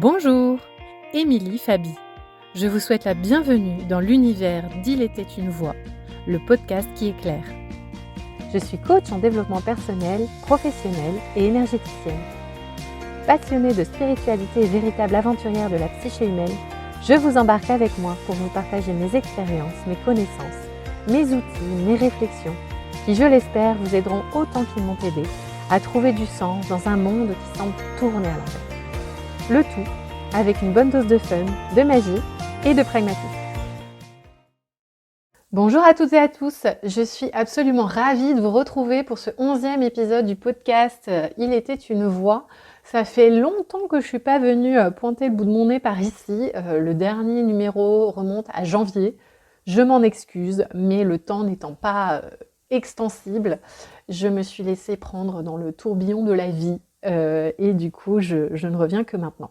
Bonjour, Émilie Fabi. Je vous souhaite la bienvenue dans l'univers d'Il était une voix, le podcast qui éclaire. Je suis coach en développement personnel, professionnel et énergéticienne. Passionnée de spiritualité et véritable aventurière de la psyché humaine, je vous embarque avec moi pour vous partager mes expériences, mes connaissances, mes outils, mes réflexions, qui, je l'espère, vous aideront autant qu'ils m'ont aidé à trouver du sens dans un monde qui semble tourner à l'envers. Le tout avec une bonne dose de fun, de magie et de pragmatisme. Bonjour à toutes et à tous, je suis absolument ravie de vous retrouver pour ce 11e épisode du podcast Il était une voix. Ça fait longtemps que je ne suis pas venue pointer le bout de mon nez par ici. Le dernier numéro remonte à janvier. Je m'en excuse, mais le temps n'étant pas extensible, je me suis laissée prendre dans le tourbillon de la vie. Et du coup, je ne reviens que maintenant.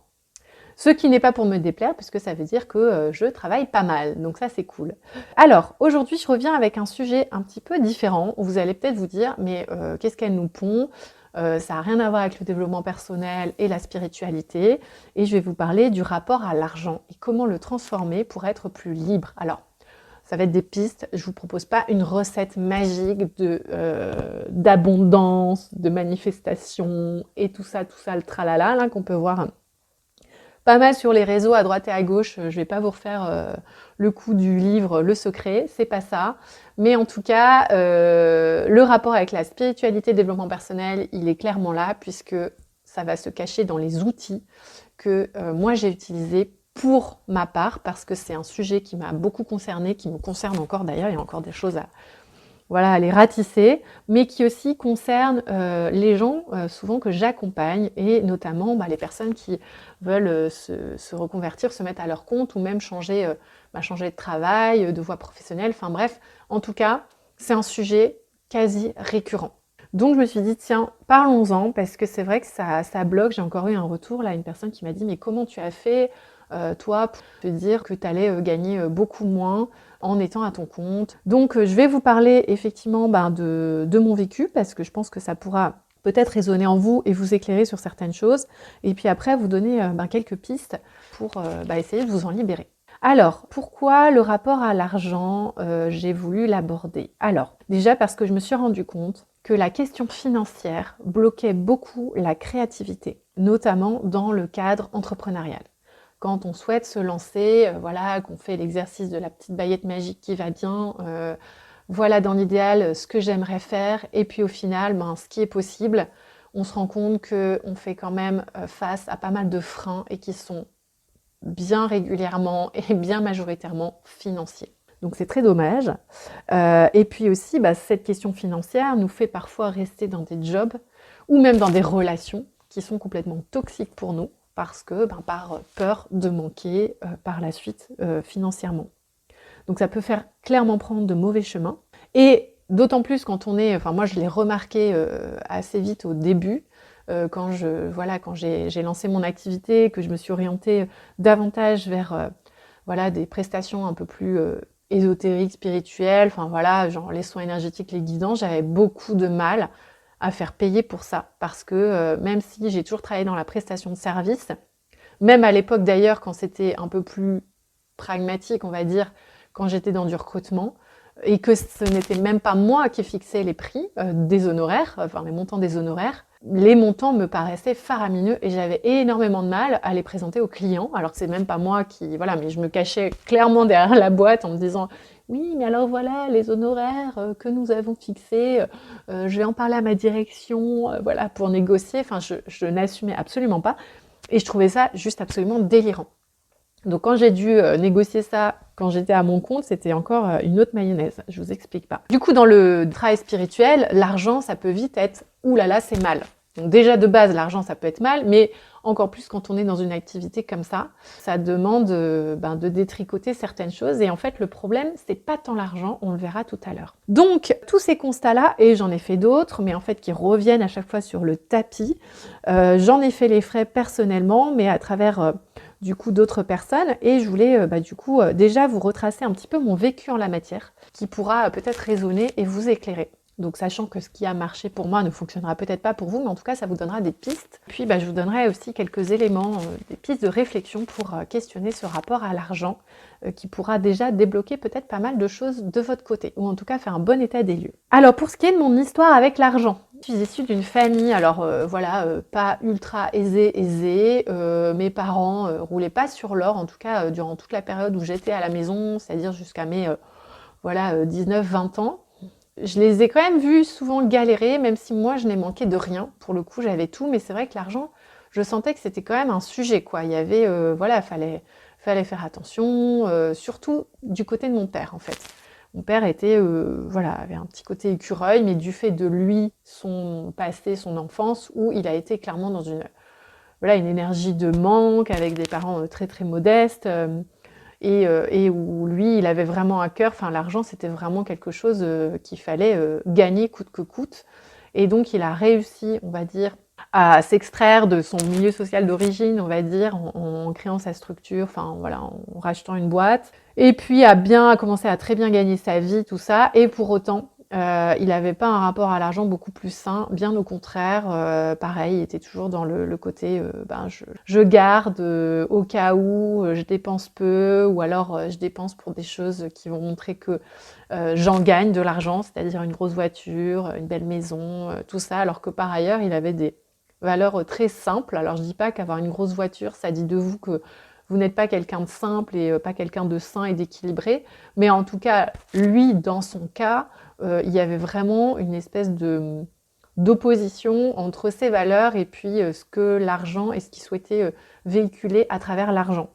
Ce qui n'est pas pour me déplaire, puisque ça veut dire que je travaille pas mal, donc ça c'est cool. Alors, aujourd'hui, je reviens avec un sujet un petit peu différent, où vous allez peut-être vous dire, mais qu'est-ce qu'elle nous pond ? Ça n'a rien à voir avec le développement personnel et la spiritualité, et je vais vous parler du rapport à l'argent, et comment le transformer pour être plus libre. Alors, ça va être des pistes, je ne vous propose pas une recette magique d'abondance, de manifestation et tout ça, le tralala là, qu'on peut voir pas mal sur les réseaux à droite et à gauche. Je ne vais pas vous refaire le coup du livre Le Secret, c'est pas ça. Mais en tout cas, le rapport avec la spiritualité et le développement personnel, il est clairement là puisque ça va se cacher dans les outils que moi j'ai utilisés pour ma part, parce que c'est un sujet qui m'a beaucoup concernée, qui me concerne encore d'ailleurs, il y a encore des choses à les ratisser, mais qui aussi concerne les gens souvent que j'accompagne, et notamment les personnes qui veulent se reconvertir, se mettre à leur compte, ou même changer de travail, de voie professionnelle, enfin bref, en tout cas, c'est un sujet quasi récurrent. Donc je me suis dit, tiens, parlons-en, parce que c'est vrai que ça bloque. J'ai encore eu un retour, là, une personne qui m'a dit, mais comment tu as fait toi, pour te dire que tu allais gagner beaucoup moins en étant à ton compte. Donc, je vais vous parler effectivement de mon vécu, parce que je pense que ça pourra peut-être résonner en vous et vous éclairer sur certaines choses. Et puis après, vous donner quelques pistes pour essayer de vous en libérer. Alors, pourquoi le rapport à l'argent, j'ai voulu l'aborder ? Alors, déjà parce que je me suis rendu compte que la question financière bloquait beaucoup la créativité, notamment dans le cadre entrepreneurial. Quand on souhaite se lancer, qu'on fait l'exercice de la petite baguette magique qui va bien, voilà dans l'idéal ce que j'aimerais faire, et puis au final, ce qui est possible, on se rend compte qu'on fait quand même face à pas mal de freins, et qui sont bien régulièrement et bien majoritairement financiers. Donc c'est très dommage. Et puis aussi, cette question financière nous fait parfois rester dans des jobs, ou même dans des relations qui sont complètement toxiques pour nous, parce que par peur de manquer par la suite financièrement. Donc ça peut faire clairement prendre de mauvais chemins, et d'autant plus quand on est, moi je l'ai remarqué assez vite au début, quand j'ai lancé mon activité, que je me suis orientée davantage vers des prestations un peu plus ésotériques, spirituelles, genre les soins énergétiques, les guidants, j'avais beaucoup de mal à faire payer pour ça, parce que même si j'ai toujours travaillé dans la prestation de service, même à l'époque d'ailleurs quand c'était un peu plus pragmatique, on va dire, quand j'étais dans du recrutement, et que ce n'était même pas moi qui fixais les prix des honoraires, les montants des honoraires, les montants me paraissaient faramineux, et j'avais énormément de mal à les présenter aux clients, alors que c'est même pas moi qui... mais je me cachais clairement derrière la boîte en me disant « Oui, mais alors voilà, les honoraires que nous avons fixés, je vais en parler à ma direction, pour négocier. » Je n'assumais absolument pas, et je trouvais ça juste absolument délirant. Donc quand j'ai dû négocier ça, quand j'étais à mon compte, c'était encore une autre mayonnaise, je vous explique pas. Du coup, dans le travail spirituel, l'argent, ça peut vite être « Ouh là là, c'est mal ». Donc déjà, de base, l'argent, ça peut être mal, mais encore plus quand on est dans une activité comme ça demande de détricoter certaines choses. Et en fait, le problème, c'est pas tant l'argent, on le verra tout à l'heure. Donc, tous ces constats-là, et j'en ai fait d'autres, mais en fait, qui reviennent à chaque fois sur le tapis, j'en ai fait les frais personnellement, mais à travers... d'autres personnes, et je voulais déjà vous retracer un petit peu mon vécu en la matière, qui pourra peut-être résonner et vous éclairer. Donc sachant que ce qui a marché pour moi ne fonctionnera peut-être pas pour vous, mais en tout cas ça vous donnera des pistes. Puis je vous donnerai aussi quelques éléments, des pistes de réflexion pour questionner ce rapport à l'argent qui pourra déjà débloquer peut-être pas mal de choses de votre côté, ou en tout cas faire un bon état des lieux. Alors pour ce qui est de mon histoire avec l'argent, je suis issue d'une famille, alors pas ultra aisée. Mes parents roulaient pas sur l'or, en tout cas durant toute la période où j'étais à la maison, c'est-à-dire jusqu'à mes 19-20 ans. Je les ai quand même vus souvent galérer, même si moi je n'ai manqué de rien. Pour le coup, j'avais tout, mais c'est vrai que l'argent, je sentais que c'était quand même un sujet, quoi. Il y avait, fallait faire attention, surtout du côté de mon père, en fait. Mon père était, avait un petit côté écureuil, mais du fait de lui, son passé, son enfance, où il a été clairement dans une énergie de manque, avec des parents très très modestes. Et où lui, il avait vraiment à cœur, l'argent, c'était vraiment quelque chose qu'il fallait gagner coûte que coûte. Et donc, il a réussi, on va dire, à s'extraire de son milieu social d'origine, on va dire, en créant sa structure, en rachetant une boîte. Et puis, a commencé à très bien gagner sa vie, tout ça. Et pour autant, il n'avait pas un rapport à l'argent beaucoup plus sain, bien au contraire. Pareil, il était toujours dans le côté je garde au cas où, je dépense peu, ou alors je dépense pour des choses qui vont montrer que j'en gagne de l'argent, c'est-à-dire une grosse voiture, une belle maison, tout ça, alors que par ailleurs, il avait des valeurs très simples. Alors je dis pas qu'avoir une grosse voiture, ça dit de vous que vous n'êtes pas quelqu'un de simple et pas quelqu'un de sain et d'équilibré, mais en tout cas, lui, dans son cas, il y avait vraiment une espèce d'opposition entre ses valeurs et puis ce que l'argent et ce qu'il souhaitait véhiculer à travers l'argent.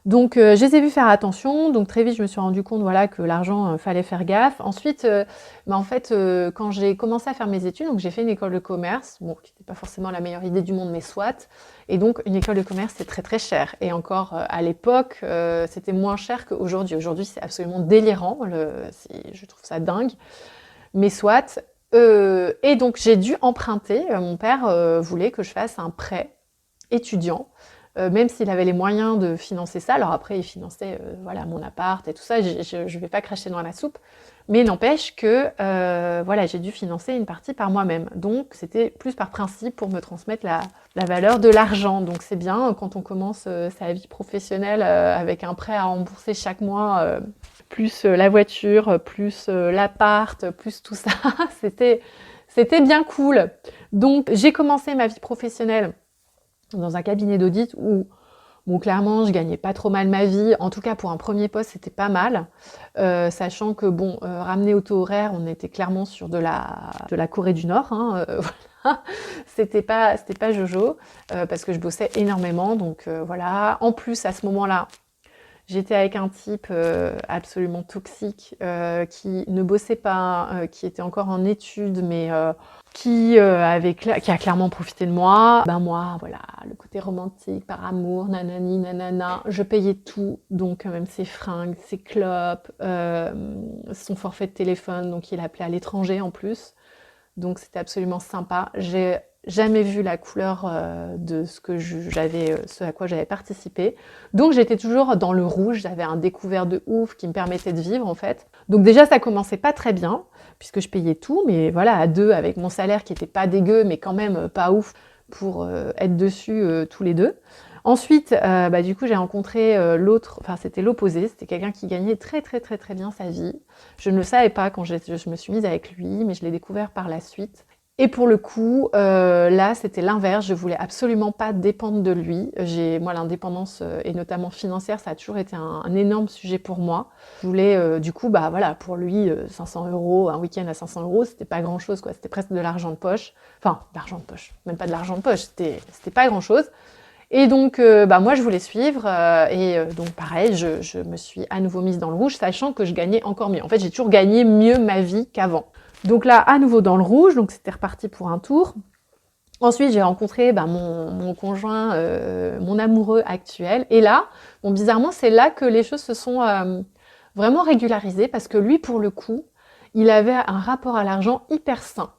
Donc je les ai vus faire attention, donc très vite je me suis rendu compte que l'argent, fallait faire gaffe. Ensuite, quand j'ai commencé à faire mes études, donc j'ai fait une école de commerce, bon qui n'était pas forcément la meilleure idée du monde, mais soit. Et donc une école de commerce c'est très très cher. Et encore à l'époque, c'était moins cher qu'aujourd'hui. Aujourd'hui c'est absolument délirant, je trouve ça dingue, mais soit. Et donc j'ai dû emprunter, mon père voulait que je fasse un prêt étudiant, même s'il avait les moyens de financer ça. Alors après, il finançait mon appart et tout ça, je vais pas cracher dans la soupe, mais n'empêche que j'ai dû financer une partie par moi-même. Donc c'était plus par principe pour me transmettre la valeur de l'argent. Donc c'est bien quand on commence sa vie professionnelle avec un prêt à rembourser chaque mois, plus la voiture, plus l'appart, plus tout ça, c'était bien cool. Donc j'ai commencé ma vie professionnelle dans un cabinet d'audit où, clairement, je gagnais pas trop mal ma vie. En tout cas, pour un premier poste, c'était pas mal. Sachant que, ramené au taux horaire, on était clairement sur de la Corée du Nord. Voilà. C'était pas jojo, parce que je bossais énormément. Donc, voilà. En plus, à ce moment-là, j'étais avec un type absolument toxique qui ne bossait pas, qui était encore en études, mais qui a clairement profité de moi. Moi, voilà, le côté romantique, par amour, nanani, nanana, je payais tout, donc même ses fringues, ses clopes, son forfait de téléphone, donc il appelait à l'étranger en plus. Donc c'était absolument sympa. J'ai jamais vu la couleur de ce à quoi j'avais participé. Donc j'étais toujours dans le rouge, j'avais un découvert de ouf qui me permettait de vivre en fait. Donc déjà ça commençait pas très bien, puisque je payais tout, mais voilà, à deux, avec mon salaire qui était pas dégueu, mais quand même pas ouf pour être dessus tous les deux. Ensuite, du coup, j'ai rencontré l'autre, c'était l'opposé, c'était quelqu'un qui gagnait très très très très bien sa vie. Je ne le savais pas quand je me suis mise avec lui, mais je l'ai découvert par la suite. Et pour le coup, là, c'était l'inverse. Je voulais absolument pas dépendre de lui. Moi, l'indépendance, et notamment financière, ça a toujours été un énorme sujet pour moi. Je voulais, du coup, pour lui, 500 €, un week-end à 500 €, c'était pas grand-chose, quoi. C'était presque de l'argent de poche. Enfin, d'argent de poche. Même pas de l'argent de poche. C'était pas grand-chose. Et donc, moi, je voulais suivre. Donc, pareil, je me suis à nouveau mise dans le rouge, sachant que je gagnais encore mieux. En fait, j'ai toujours gagné mieux ma vie qu'avant. Donc là, à nouveau dans le rouge, donc c'était reparti pour un tour. Ensuite, j'ai rencontré mon conjoint, mon amoureux actuel. Et là, bizarrement, c'est là que les choses se sont vraiment régularisées, parce que lui, pour le coup, il avait un rapport à l'argent hyper sain.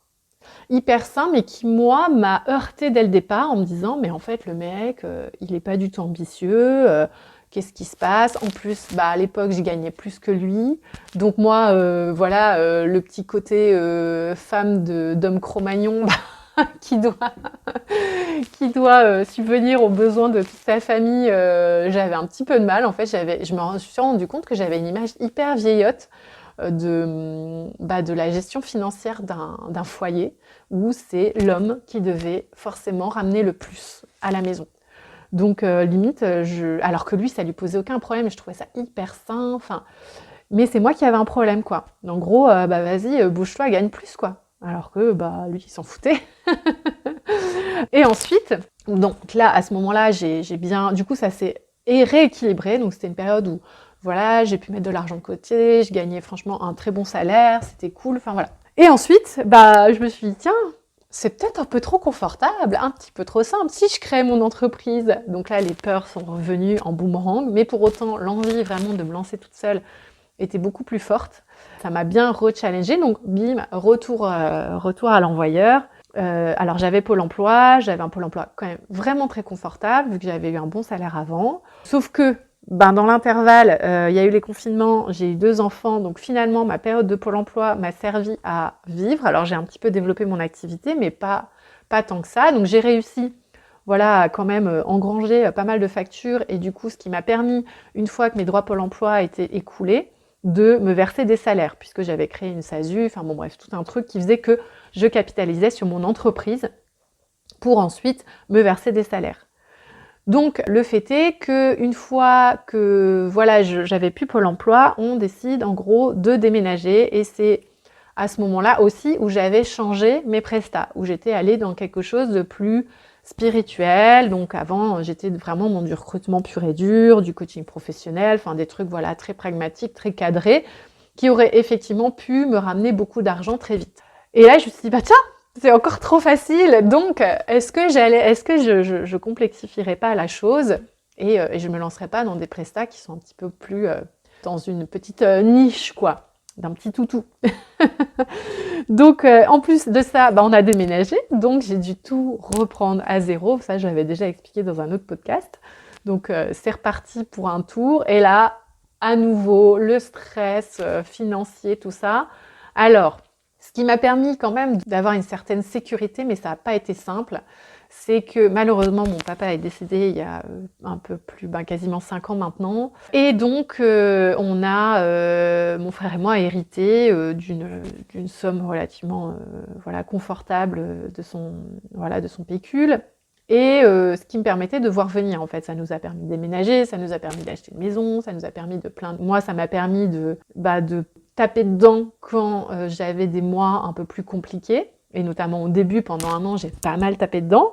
Hyper sain, mais qui, moi, m'a heurtée dès le départ en me disant, mais en fait, le mec, il est pas du tout ambitieux, qu'est-ce qui se passe? En plus, à l'époque, j'ai gagné plus que lui. Donc moi, le petit côté femme d'homme Cro-Magnon qui doit, subvenir aux besoins de toute sa famille, j'avais un petit peu de mal. En fait, je me suis rendu compte que j'avais une image hyper vieillotte de la gestion financière d'un foyer où c'est l'homme qui devait forcément ramener le plus à la maison. Donc limite, alors que lui, ça lui posait aucun problème, je trouvais ça hyper sain. Mais c'est moi qui avais un problème, quoi. En gros, vas-y, bouge-toi, gagne plus, quoi. Alors que lui, il s'en foutait. Et ensuite, donc là, à ce moment-là, j'ai bien, du coup, ça s'est rééquilibré. Donc c'était une période où voilà, j'ai pu mettre de l'argent de côté, je gagnais franchement un très bon salaire, c'était cool. Enfin voilà. Et ensuite, je me suis dit tiens, c'est peut-être un peu trop confortable, un petit peu trop simple. Si je crée mon entreprise, donc là, les peurs sont revenues en boomerang, mais pour autant, l'envie vraiment de me lancer toute seule était beaucoup plus forte. Ça m'a bien rechallengée, donc bim, retour à l'envoyeur. Alors j'avais Pôle emploi, j'avais un Pôle emploi quand même vraiment très confortable, vu que j'avais eu un bon salaire avant. Sauf que, dans l'intervalle, il y a eu les confinements, j'ai eu 2 enfants, donc finalement ma période de Pôle emploi m'a servi à vivre. Alors j'ai un petit peu développé mon activité, mais pas tant que ça. Donc j'ai réussi à quand même engranger pas mal de factures, et du coup ce qui m'a permis, une fois que mes droits Pôle emploi étaient écoulés, de me verser des salaires, puisque j'avais créé une SASU, enfin bon bref, tout un truc qui faisait que je capitalisais sur mon entreprise pour ensuite me verser des salaires. Donc le fait est qu'une fois que j'avais plus Pôle emploi, on décide en gros de déménager, et c'est à ce moment-là aussi où j'avais changé mes prestats, où j'étais allée dans quelque chose de plus spirituel. Donc avant, j'étais vraiment dans du recrutement pur et dur, du coaching professionnel, enfin des trucs très pragmatiques, très cadrés, qui auraient effectivement pu me ramener beaucoup d'argent très vite. Et là, je me suis dit, tiens, c'est encore trop facile. Donc, est-ce que je complexifierais pas la chose et je me lancerais pas dans des prestats qui sont un petit peu plus dans une petite niche, quoi, d'un petit toutou. Donc, en plus de ça, on a déménagé, donc j'ai dû tout reprendre à zéro. Ça, j'avais déjà expliqué dans un autre podcast. Donc, c'est reparti pour un tour. Et là, à nouveau, le stress financier, tout ça. Alors, ce qui m'a permis quand même d'avoir une certaine sécurité, mais ça n'a pas été simple, c'est que malheureusement, mon papa est décédé il y a un peu plus, quasiment 5 ans maintenant. Et donc, mon frère et moi, hérité d'une somme relativement confortable de son pécule. Et ce qui me permettait de voir venir, en fait. Ça nous a permis de déménager, ça nous a permis d'acheter une maison, ça nous a permis Moi, ça m'a permis de taper dedans quand j'avais des mois un peu plus compliqués. Et notamment au début, pendant 1 an, j'ai pas mal tapé dedans.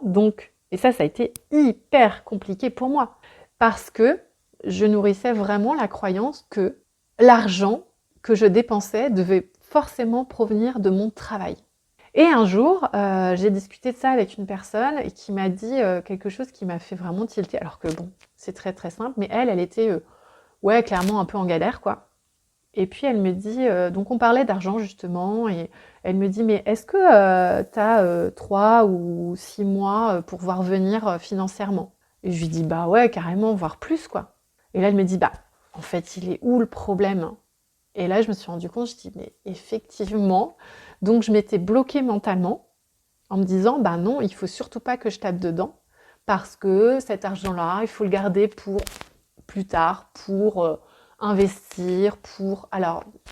Et ça a été hyper compliqué pour moi. Parce que je nourrissais vraiment la croyance que l'argent que je dépensais devait forcément provenir de mon travail. Et un jour, j'ai discuté de ça avec une personne et qui m'a dit quelque chose qui m'a fait vraiment tilter. Alors que c'est très très simple, mais elle était clairement un peu en galère, quoi. Et puis elle me dit, donc on parlait d'argent justement, et elle me dit, mais est-ce que tu as 3 ou 6 mois pour voir venir financièrement? Et je lui dis, ouais, carrément, voire plus, quoi. Et là elle me dit, en fait, il est où le problème? Et là je me suis rendu compte, je dis, mais effectivement, donc je m'étais bloquée mentalement en me disant, non, il faut surtout pas que je tape dedans, parce que cet argent-là, il faut le garder pour plus tard, pour investir,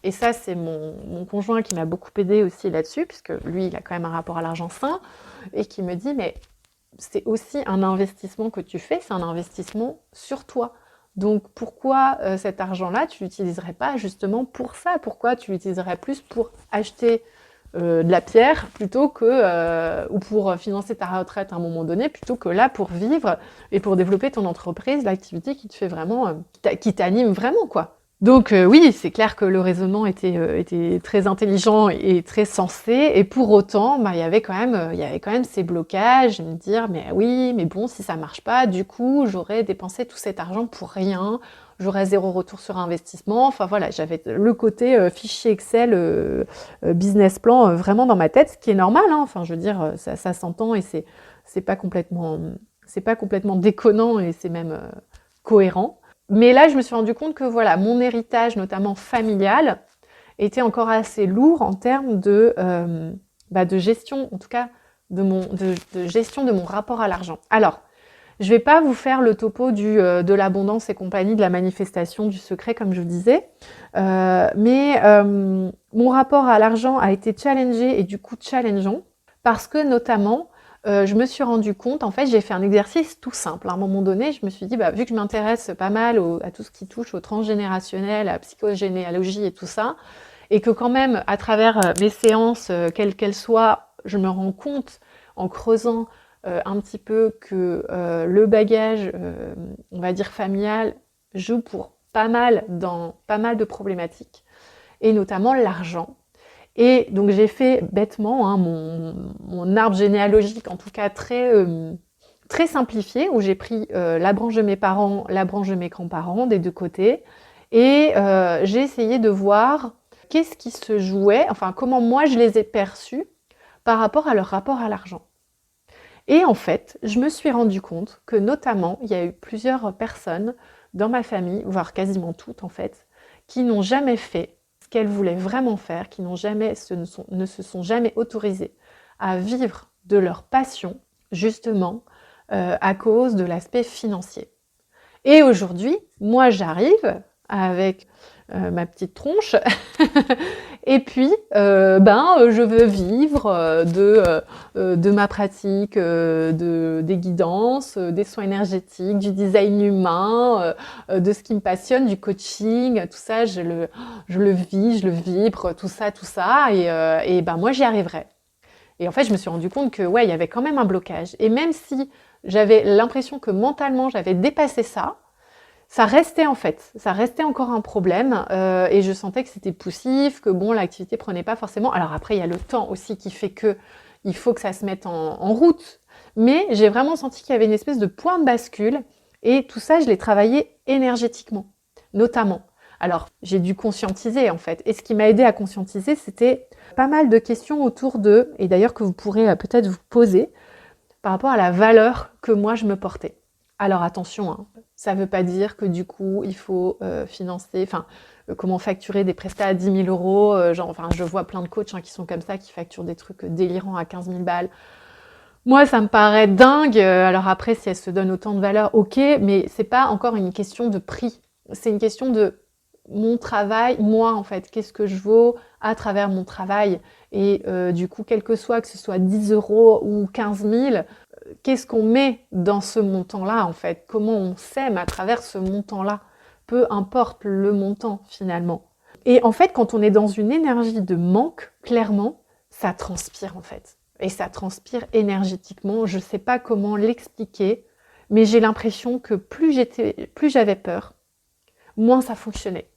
et ça c'est mon conjoint qui m'a beaucoup aidée aussi là-dessus, puisque lui il a quand même un rapport à l'argent sain, et qui me dit, mais c'est aussi un investissement que tu fais, c'est un investissement sur toi. Donc pourquoi cet argent-là, tu l'utiliserais pas justement pour ça? Pourquoi tu l'utiliserais plus pour acheter de la pierre plutôt que ou pour financer ta retraite à un moment donné, plutôt que là pour vivre et pour développer ton entreprise, l'activité qui te fait vraiment, qui t'anime vraiment, quoi. Donc oui, c'est clair que le raisonnement était très intelligent et très sensé, et pour autant, il y avait quand même ces blocages, me dire, mais oui, mais bon, si ça marche pas, du coup, j'aurais dépensé tout cet argent pour rien, j'aurais 0 retour sur investissement. Enfin voilà, j'avais le côté fichier Excel, business plan vraiment dans ma tête, ce qui est normal, hein. Enfin je veux dire, ça s'entend, et c'est pas complètement déconnant, et c'est même cohérent. Mais là, je me suis rendu compte que voilà, mon héritage, notamment familial, était encore assez lourd en termes de gestion, en tout cas de gestion de mon rapport à l'argent. Alors, je vais pas vous faire le topo de l'abondance et compagnie, de la manifestation, du secret, comme je vous disais, mais mon rapport à l'argent a été challengé et du coup challengeant parce que notamment, je me suis rendu compte, en fait, j'ai fait un exercice tout simple. À un moment donné, je me suis dit, bah, vu que je m'intéresse pas mal à tout ce qui touche au transgénérationnel, à la psychogénéalogie et tout ça, et que quand même, à travers mes séances, quelles qu'elles soient, je me rends compte en creusant un petit peu que le bagage, on va dire familial, joue pour dans pas mal de problématiques, et notamment l'argent. Et donc j'ai fait bêtement mon arbre généalogique, en tout cas très simplifié, où j'ai pris la branche de mes parents, la branche de mes grands-parents, des deux côtés, et j'ai essayé de voir qu'est-ce qui se jouait, enfin comment moi je les ai perçus par rapport à leur rapport à l'argent. Et en fait, je me suis rendu compte que notamment, il y a eu plusieurs personnes dans ma famille, voire quasiment toutes en fait, qui n'ont jamais fait ce qu'elles voulaient vraiment faire, qui ne se sont jamais autorisées à vivre de leur passion, justement, à cause de l'aspect financier. Et aujourd'hui, moi j'arrive avec ma petite tronche et puis je veux vivre de ma pratique des guidances, des soins énergétiques, du design humain, de ce qui me passionne, du coaching, tout ça, je le vis, je le vibre, tout ça, et ben moi j'y arriverai. Et en fait, je me suis rendu compte que ouais, il y avait quand même un blocage. Et même si j'avais l'impression que mentalement j'avais dépassé ça, ça restait en fait, ça restait encore un problème et je sentais que c'était poussif, que bon, l'activité prenait pas forcément. Alors après, il y a le temps aussi qui fait que il faut que ça se mette en route. Mais j'ai vraiment senti qu'il y avait une espèce de point de bascule et tout ça, je l'ai travaillé énergétiquement, notamment. Alors, j'ai dû conscientiser en fait. Et ce qui m'a aidé à conscientiser, c'était pas mal de questions autour et d'ailleurs que vous pourrez peut-être vous poser, par rapport à la valeur que moi je me portais. Alors attention, hein, ça ne veut pas dire que du coup il faut financer, comment facturer des prestats à 10 000 euros. Je vois plein de coachs qui sont comme ça, qui facturent des trucs délirants à 15 000 balles. Moi, ça me paraît dingue. Alors après, si elle se donne autant de valeur, ok, mais c'est pas encore une question de prix. C'est une question de mon travail, moi en fait, qu'est-ce que je vaux à travers mon travail. Et du coup, quel que soit, que ce soit 10 euros ou 15 000, qu'est-ce qu'on met dans ce montant-là en fait? Comment on s'aime à travers ce montant-là? Peu importe le montant finalement. Et en fait, quand on est dans une énergie de manque, clairement, ça transpire en fait. Et ça transpire énergétiquement. Je ne sais pas comment l'expliquer, mais j'ai l'impression que plus j'avais peur, moins ça fonctionnait.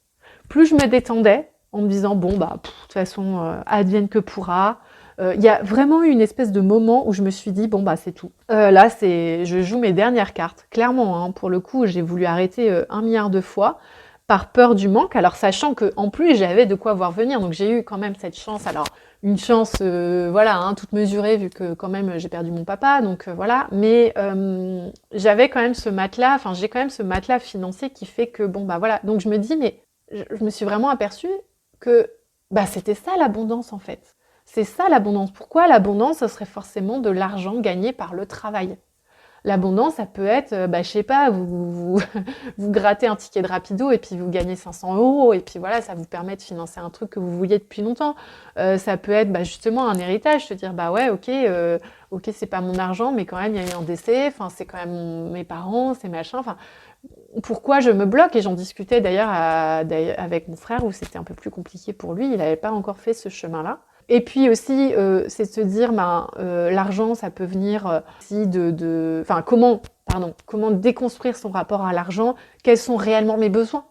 Plus je me détendais en me disant bon bah de toute façon advienne que pourra. Il y a vraiment eu une espèce de moment où je me suis dit bon bah c'est tout. Là je joue mes dernières cartes. Clairement, hein, pour le coup, j'ai voulu arrêter 1 milliard de fois par peur du manque. Alors sachant que en plus j'avais de quoi voir venir, donc j'ai eu quand même cette chance. Alors une chance, voilà, hein, toute mesurée vu que quand même j'ai perdu mon papa, donc voilà. Mais j'avais quand même ce matelas. Enfin, j'ai quand même ce matelas financier qui fait que bon bah voilà. Donc je me dis mais je me suis vraiment aperçue que bah c'était ça l'abondance en fait. C'est ça l'abondance. Pourquoi l'abondance, ce serait forcément de l'argent gagné par le travail? L'abondance, ça peut être, je sais pas, vous grattez un ticket de rapido et puis vous gagnez 500 euros et puis voilà, ça vous permet de financer un truc que vous vouliez depuis longtemps. Ça peut être justement un héritage, se dire bah ouais, ok, c'est pas mon argent, mais quand même il y a eu un décès, enfin c'est quand même mes parents, c'est machin, enfin pourquoi je me bloque? Et j'en discutais d'ailleurs avec mon frère où c'était un peu plus compliqué pour lui, il n'avait pas encore fait ce chemin-là. Et puis aussi, c'est de se dire, l'argent, ça peut venir aussi comment déconstruire son rapport à l'argent, quels sont réellement mes besoins.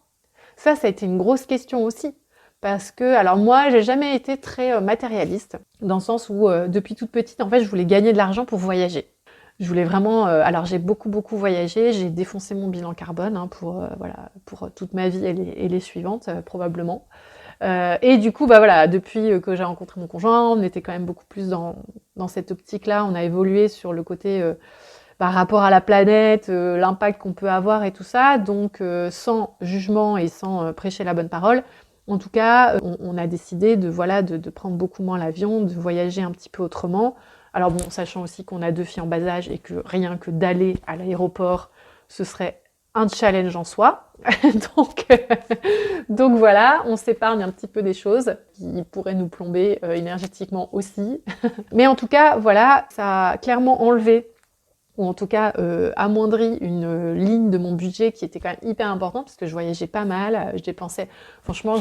Ça a été une grosse question aussi. Parce que, alors moi, j'ai jamais été très matérialiste, dans le sens où, depuis toute petite, en fait, je voulais gagner de l'argent pour voyager. Je voulais vraiment, alors j'ai beaucoup voyagé, j'ai défoncé mon bilan carbone pour toute ma vie et les suivantes, probablement. Et du coup, depuis que j'ai rencontré mon conjoint, on était quand même beaucoup plus dans cette optique-là. On a évolué sur le côté par rapport à la planète, l'impact qu'on peut avoir et tout ça. Donc, sans jugement et sans prêcher la bonne parole, en tout cas, on a décidé de prendre beaucoup moins l'avion, de voyager un petit peu autrement. Alors bon, sachant aussi qu'on a 2 filles en bas âge et que rien que d'aller à l'aéroport, ce serait un challenge en soi. donc voilà, on s'épargne un petit peu des choses qui pourraient nous plomber énergétiquement aussi. Mais en tout cas, voilà, ça a clairement enlevé ou en tout cas amoindri une ligne de mon budget qui était quand même hyper importante parce que je voyageais pas mal, je dépensais, franchement,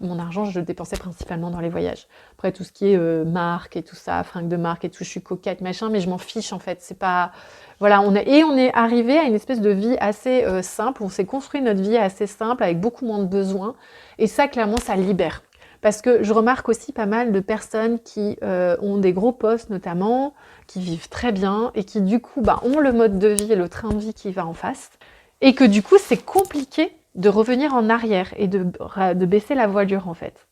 mon argent, je le dépensais principalement dans les voyages. Après, tout ce qui est marque et tout ça, fringues de marque et tout, je suis coquette, machin, mais je m'en fiche en fait, c'est pas... Voilà, on est arrivé à une espèce de vie assez simple, on s'est construit notre vie assez simple avec beaucoup moins de besoins et ça, clairement, ça libère. Parce que je remarque aussi pas mal de personnes qui ont des gros postes notamment, qui vivent très bien et qui du coup ont le mode de vie et le train de vie qui va en face. Et que du coup c'est compliqué de revenir en arrière et de baisser la voilure en fait.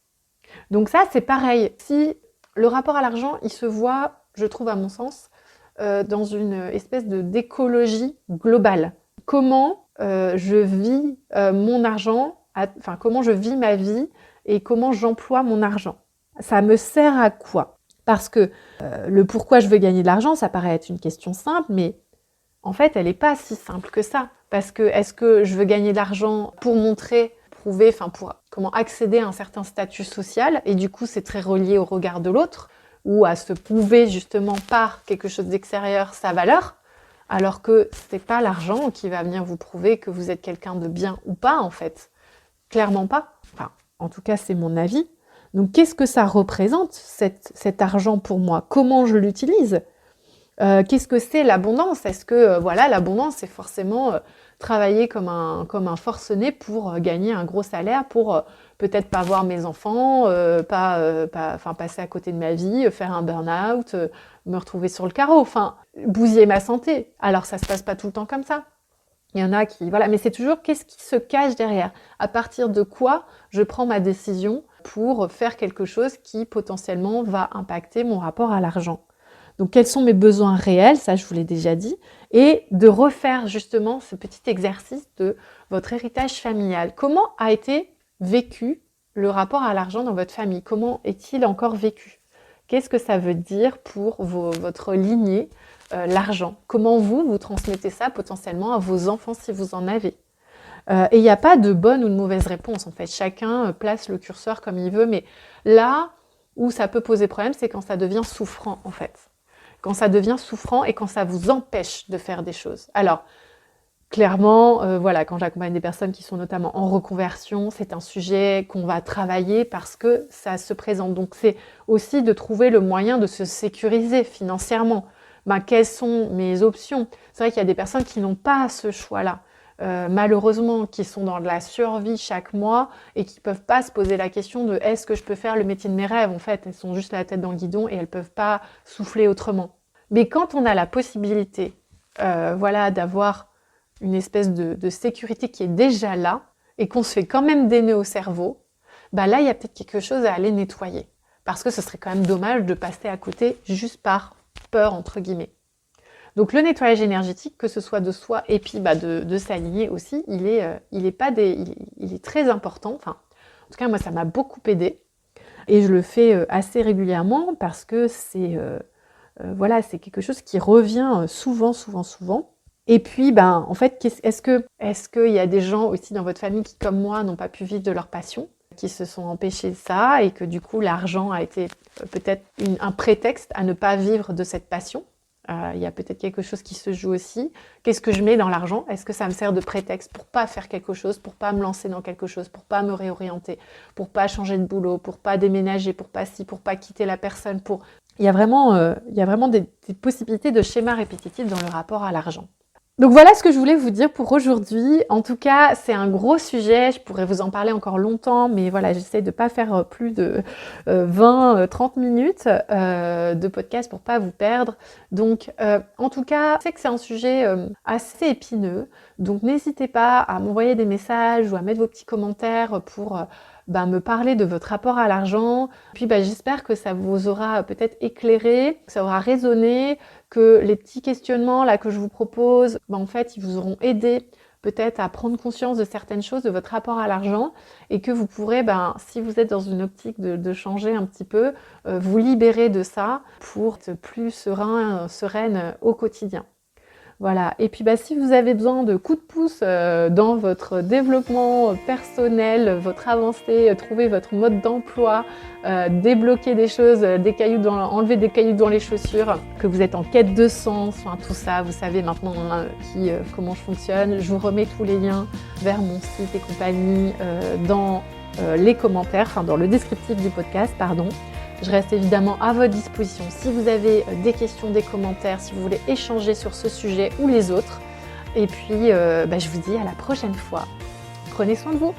Donc ça c'est pareil. Si le rapport à l'argent il se voit, je trouve à mon sens, dans une espèce d'écologie globale. Comment je vis mon argent, comment je vis ma vie et comment j'emploie mon argent. Ça me sert à quoi? Parce que le pourquoi je veux gagner de l'argent, ça paraît être une question simple, mais en fait, elle n'est pas si simple que ça. Parce que est-ce que je veux gagner de l'argent pour montrer, prouver, pour comment accéder à un certain statut social, et du coup, c'est très relié au regard de l'autre, ou à se prouver justement par quelque chose d'extérieur sa valeur, alors que c'est pas l'argent qui va venir vous prouver que vous êtes quelqu'un de bien ou pas, en fait. Clairement pas. Enfin, en tout cas, c'est mon avis. Donc, qu'est-ce que ça représente, cet argent pour moi? Comment je l'utilise? Qu'est-ce que c'est l'abondance? Est-ce que, l'abondance, c'est forcément travailler comme un forcené pour gagner un gros salaire, pour peut-être pas voir mes enfants, passer à côté de ma vie, faire un burn-out, me retrouver sur le carreau, bousiller ma santé. Alors, ça se passe pas tout le temps comme ça. Il y en a qui... Voilà, mais c'est toujours qu'est-ce qui se cache derrière? À partir de quoi je prends ma décision pour faire quelque chose qui potentiellement va impacter mon rapport à l'argent? Donc, quels sont mes besoins réels? Ça, je vous l'ai déjà dit. Et de refaire justement ce petit exercice de votre héritage familial. Comment a été vécu le rapport à l'argent dans votre famille? Comment est-il encore vécu? Qu'est-ce que ça veut dire pour votre lignée, l'argent? Comment vous transmettez ça potentiellement à vos enfants si vous en avez? Et il n'y a pas de bonne ou de mauvaise réponse, en fait. Chacun place le curseur comme il veut, mais là où ça peut poser problème, c'est quand ça devient souffrant, en fait. Quand ça devient souffrant et quand ça vous empêche de faire des choses. Alors, clairement, quand j'accompagne des personnes qui sont notamment en reconversion, c'est un sujet qu'on va travailler parce que ça se présente. Donc, c'est aussi de trouver le moyen de se sécuriser financièrement. Quelles sont mes options? C'est vrai qu'il y a des personnes qui n'ont pas ce choix-là. Malheureusement, qui sont dans de la survie chaque mois et qui peuvent pas se poser la question de est-ce que je peux faire le métier de mes rêves? En fait, elles sont juste la tête dans le guidon et elles peuvent pas souffler autrement. Mais quand on a la possibilité, d'avoir une espèce de sécurité qui est déjà là et qu'on se fait quand même des nœuds au cerveau, là, il y a peut-être quelque chose à aller nettoyer. Parce que ce serait quand même dommage de passer à côté juste par peur, entre guillemets. Donc, le nettoyage énergétique, que ce soit de soi et puis de s'aligner aussi, il est très important. En tout cas, moi, ça m'a beaucoup aidé. Et je le fais assez régulièrement parce que c'est quelque chose qui revient souvent. Et puis, en fait, est-ce qu'il y a des gens aussi dans votre famille qui, comme moi, n'ont pas pu vivre de leur passion, qui se sont empêchés de ça et que du coup, l'argent a été peut-être un prétexte à ne pas vivre de cette passion? Il y a peut-être quelque chose qui se joue aussi. Qu'est-ce que je mets dans l'argent? Est-ce que ça me sert de prétexte pour pas faire quelque chose, pour pas me lancer dans quelque chose, pour pas me réorienter, pour pas changer de boulot, pour pas déménager, pour pas quitter la personne, Il y a vraiment des possibilités de schémas répétitifs dans le rapport à l'argent. Donc voilà ce que je voulais vous dire pour aujourd'hui. En tout cas, c'est un gros sujet, je pourrais vous en parler encore longtemps, mais voilà, j'essaie de pas faire plus de 20-30 minutes de podcast pour pas vous perdre. Donc en tout cas, je sais que c'est un sujet assez épineux, donc n'hésitez pas à m'envoyer des messages ou à mettre vos petits commentaires pour me parler de votre rapport à l'argent. Puis j'espère que ça vous aura peut-être éclairé, que ça aura résonné, que les petits questionnements là que je vous propose, en fait, ils vous auront aidé peut-être à prendre conscience de certaines choses de votre rapport à l'argent et que vous pourrez, si vous êtes dans une optique de changer un petit peu, vous libérer de ça pour être plus sereine au quotidien. Voilà, et puis si vous avez besoin de coups de pouce dans votre développement personnel, votre avancée, trouver votre mode d'emploi, débloquer des choses, enlever des cailloux dans les chaussures, que vous êtes en quête de sens, tout ça, vous savez maintenant comment je fonctionne. Je vous remets tous les liens vers mon site et compagnie dans les commentaires, dans le descriptif du podcast, pardon. Je reste évidemment à votre disposition si vous avez des questions, des commentaires, si vous voulez échanger sur ce sujet ou les autres. Et puis, je vous dis à la prochaine fois. Prenez soin de vous.